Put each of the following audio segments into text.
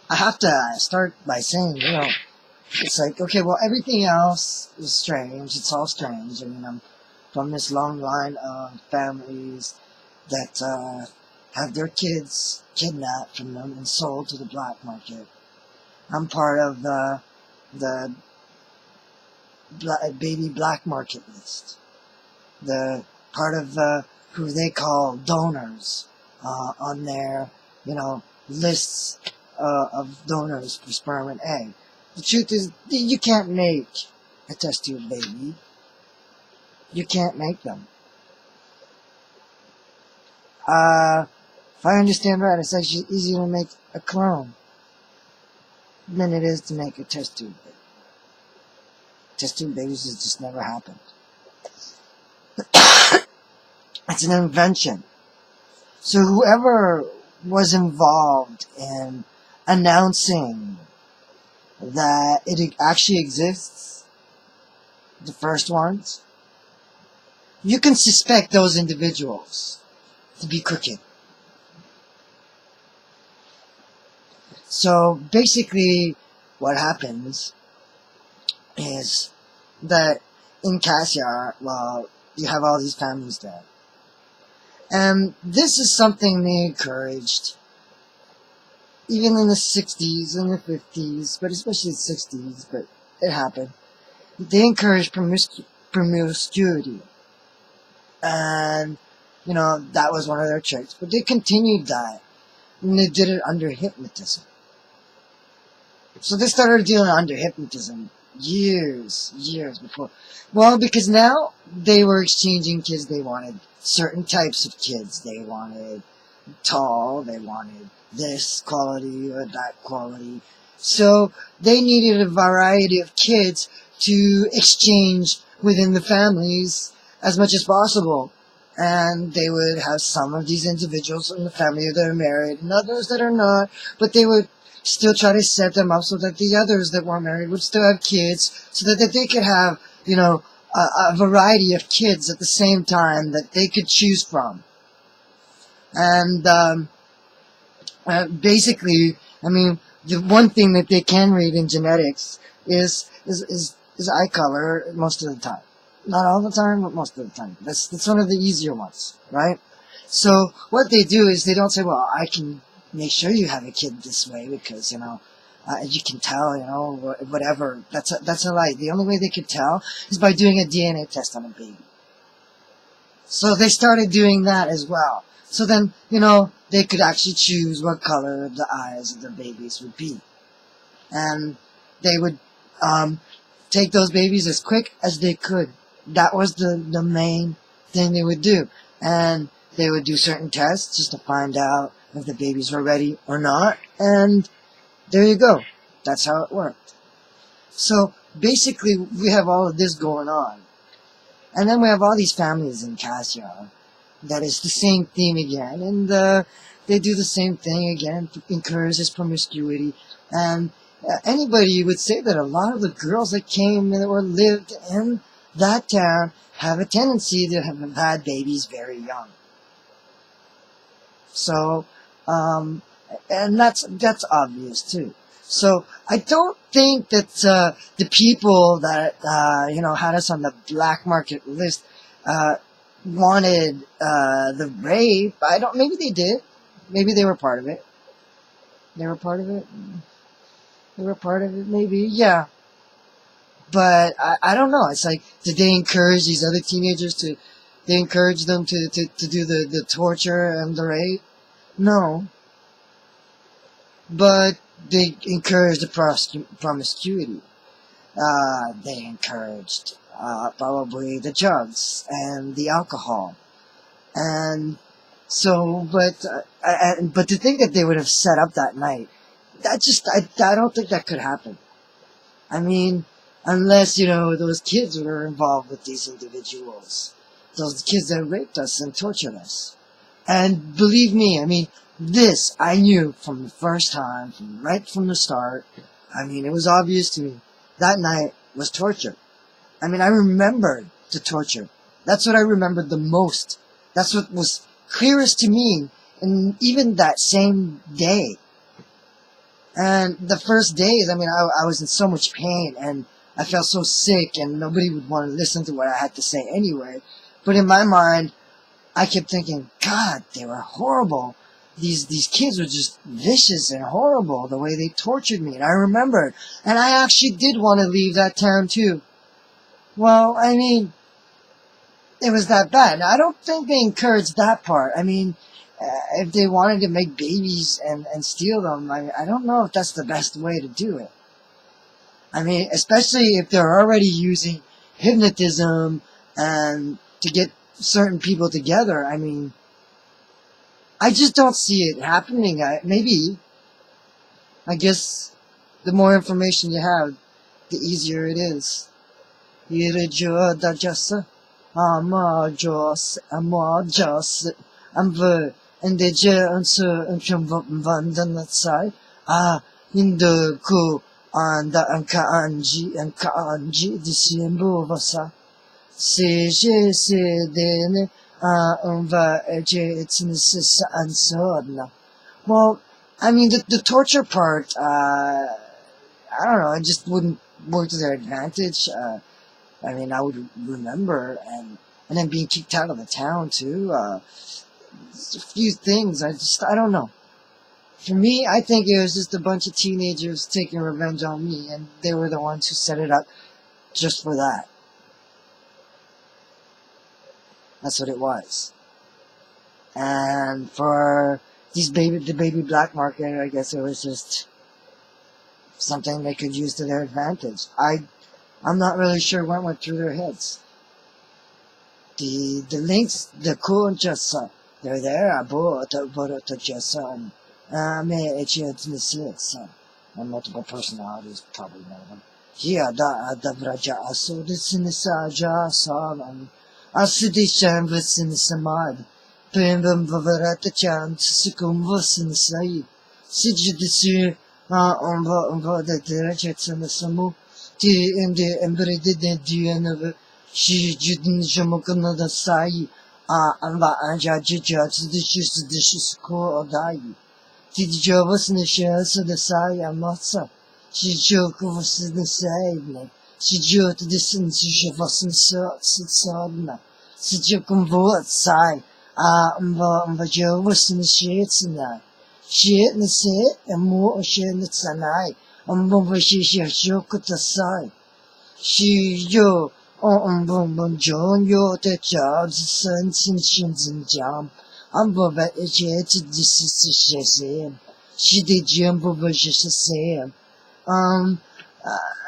I have to start by saying, it's like, okay, well, everything else is strange. It's all strange. I mean, I'm from this long line of families that have their kids kidnapped from them and sold to the black market. I'm part of the baby black market list. The part of who they call donors on their, lists of donors for sperm and egg. The truth is, you can't make a test tube baby. You can't make them. If I understand right, it's actually easier to make a clone than it is to make a test tube baby. Test tube babies has just never happened. It's an invention. So whoever was involved in announcing that it actually exists, the first ones, you can suspect those individuals to be crooked. So basically what happens is that in Cassiar, well, you have all these families there. And this is something they encouraged even in the 60s and the 50s, but especially the 60s, but it happened. They encouraged promiscuity. And, that was one of their tricks. But they continued that. And they did it under hypnotism. So they started doing it under hypnotism years before. Well, because now they were exchanging kids. They wanted certain types of kids. They wanted tall. They wanted this quality or that quality. So they needed a variety of kids to exchange within the families as much as possible. And they would have some of these individuals in the family that are married and others that are not, but they would still try to set them up so that the others that weren't married would still have kids, so that they could have, a variety of kids at the same time that they could choose from. And basically, I mean, the one thing that they can read in genetics is eye color most of the time. Not all the time, but most of the time. That's one of the easier ones, right? So what they do is they don't say, well, I can make sure you have a kid this way because, you can tell, whatever. That's a lie. The only way they could tell is by doing a DNA test on a baby. So they started doing that as well. So then, they could actually choose what color the eyes of their babies would be. And they would take those babies as quick as they could. That was the main thing they would do. And they would do certain tests just to find out if the babies were ready or not. And there you go. That's how it worked. So basically, we have all of this going on. And then we have all these families in Cassiar. That is the same theme again. And they do the same thing again, encourage this promiscuity. And anybody would say that a lot of the girls that came or lived in that town have a tendency to have had babies very young. So, and that's obvious too. So I don't think that the people that had us on the black market list wanted the rape. Maybe they did. Maybe they were part of it. They were part of it. They were part of it. Maybe, yeah. But I don't know. It's like, did they encourage these other teenagers to? They encourage them to do the torture and the rape? No. But they encouraged the promiscuity. They encouraged probably the drugs and the alcohol. And so, but to think that they would have set up that night, I don't think that could happen. I mean, unless, those kids were involved with these individuals. Those kids that raped us and tortured us. And believe me, I mean, this I knew from the first time, right from the start. I mean, it was obvious to me. That night was torture. I mean, I remembered the torture. That's what I remembered the most. That's what was clearest to me, and even that same day. And the first days, I mean, I was in so much pain, and I felt so sick, and nobody would want to listen to what I had to say anyway. But in my mind, I kept thinking, God, they were horrible. These kids were just vicious and horrible, the way they tortured me. And I remembered, and I actually did want to leave that town too. Well, I mean, it was that bad. Now, I don't think they encouraged that part. I mean, if they wanted to make babies and steal them, I don't know if that's the best way to do it. I mean, especially if they're already using hypnotism and to get certain people together. I mean, I just don't see it happening. Maybe, I guess, the more information you have, the easier it is. Well, I mean, the torture part, I don't know, it just wouldn't work to their advantage. I mean, I would remember, and then being kicked out of the town, too. Just a few things, I don't know. For me, I think it was just a bunch of teenagers taking revenge on me, and they were the ones who set it up just for that. That's what it was. And for the baby black market, I guess it was just something they could use to their advantage. I'm not really sure what went through their heads. The links, the cool just they're there. And multiple personalities, probably one of them. Yeah, da vraja so this in the saja son. Asidishan was in the samad. Pembam vavarata chan sikum was in the sai. Sijidisir umva the direct in the samu. Ti in the embedded in the end of she judin jamukana the sai. Amba anja judge the dishes ko odai. Ti jovas in the shares of the sai amasa. She joke was in the side. She joked this and she was in sudden. She joke on both side. Umva Joe was in the shades in that. She in the set and more she in the sanai. She joke at the side. She yo John yo the jobs sons and shins and jam. But it's yet this is the same. She did jump over just the same.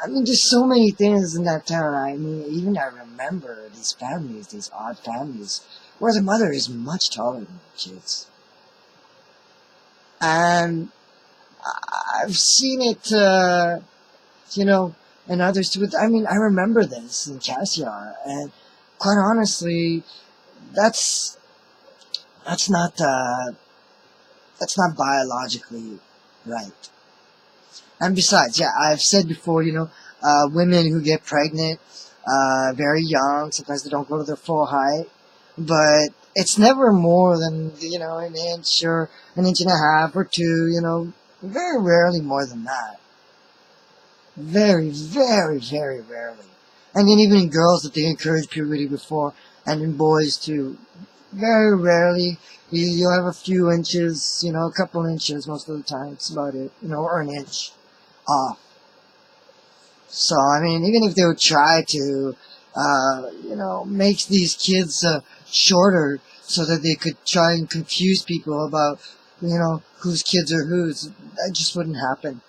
I mean, there's so many things in that town. I mean, even I remember these families, these odd families, where the mother is much taller than the kids. And I've seen it, in others too. I mean, I remember this in Cassiar, and quite honestly, that's not biologically right. And besides, yeah, I've said before, women who get pregnant, very young, sometimes they don't grow to their full height, but it's never more than, an inch or an inch and a half or two, very rarely more than that. Very, very, very rarely. And then even in girls that they encourage puberty before, and in boys too, very rarely. You'll have a few inches, a couple inches most of the time, that's about it, or an inch off. So, I mean, even if they would try to, make these kids shorter so that they could try and confuse people about, whose kids are whose, that just wouldn't happen.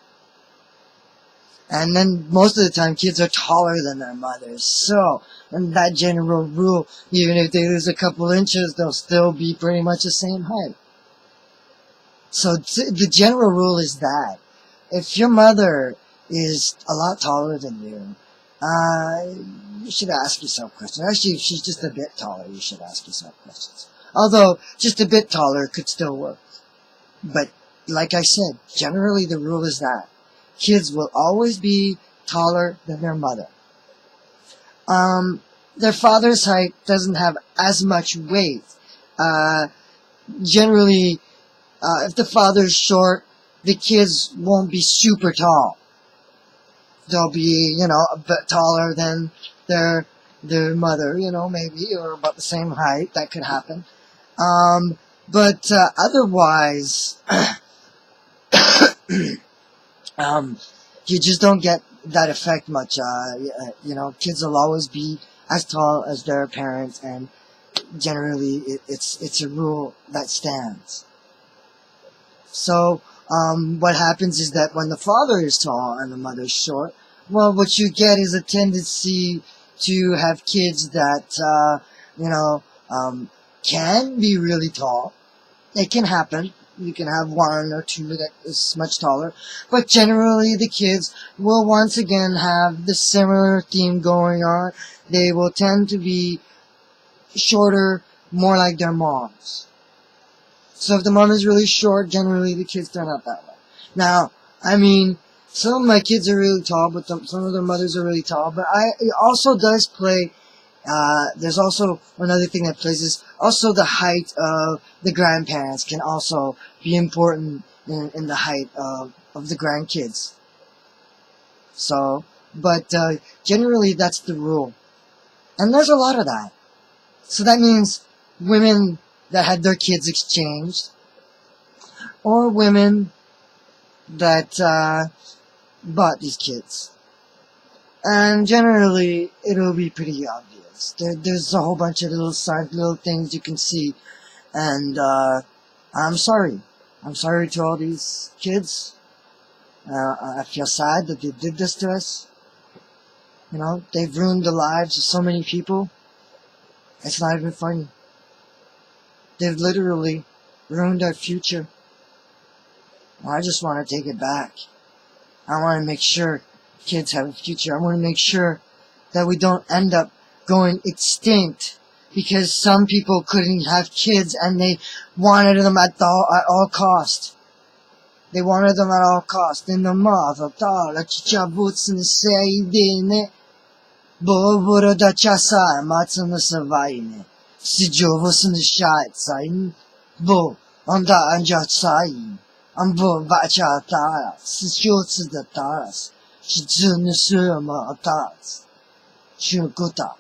And then most of the time kids are taller than their mothers. So, in that general rule, even if they lose a couple inches, they'll still be pretty much the same height. So the general rule is that if your mother is a lot taller than you, you should ask yourself questions. Actually, if she's just a bit taller, you should ask yourself questions. Although, just a bit taller could still work. But, like I said, generally the rule is that kids will always be taller than their mother. Their father's height doesn't have as much weight. Generally, if the father's short, the kids won't be super tall. They'll be, a bit taller than their mother, maybe, or about the same height. That could happen. But otherwise, you just don't get that effect much. Kids will always be as tall as their parents, and generally it's a rule that stands. So what happens is that when the father is tall and the mother is short, well, what you get is a tendency to have kids that can be really tall. It can happen. You can have one or two that is much taller. But generally the kids will once again have the similar theme going on. They will tend to be shorter, more like their moms. So if the mom is really short, generally the kids turn out that way. Now, some of my kids are really tall, but some of their mothers are really tall. But it also does play. There's also another thing that plays is also the height of the grandparents can also be important in the height of the grandkids. So, but generally that's the rule. And there's a lot of that. So that means women that had their kids exchanged, or women that bought these kids. And generally, it'll be pretty obvious. There's a whole bunch of little things you can see. And I'm sorry. I'm sorry to all these kids. I feel sad that they did this to us. They've ruined the lives of so many people. It's not even funny. They've literally ruined our future. I just want to take it back. I want to make sure kids have a future. I want to make sure that we don't end up going extinct because some people couldn't have kids and they wanted them at all cost. They wanted them at all cost. In the mother, la cicciabuzza ne sei dene, bovoro da chasai, matzana savaine, si jovos ne shait sayin, bo, onda anja sayin, ambo vacha taras, si jotsu da taras, shi zune surma atas, shi gota.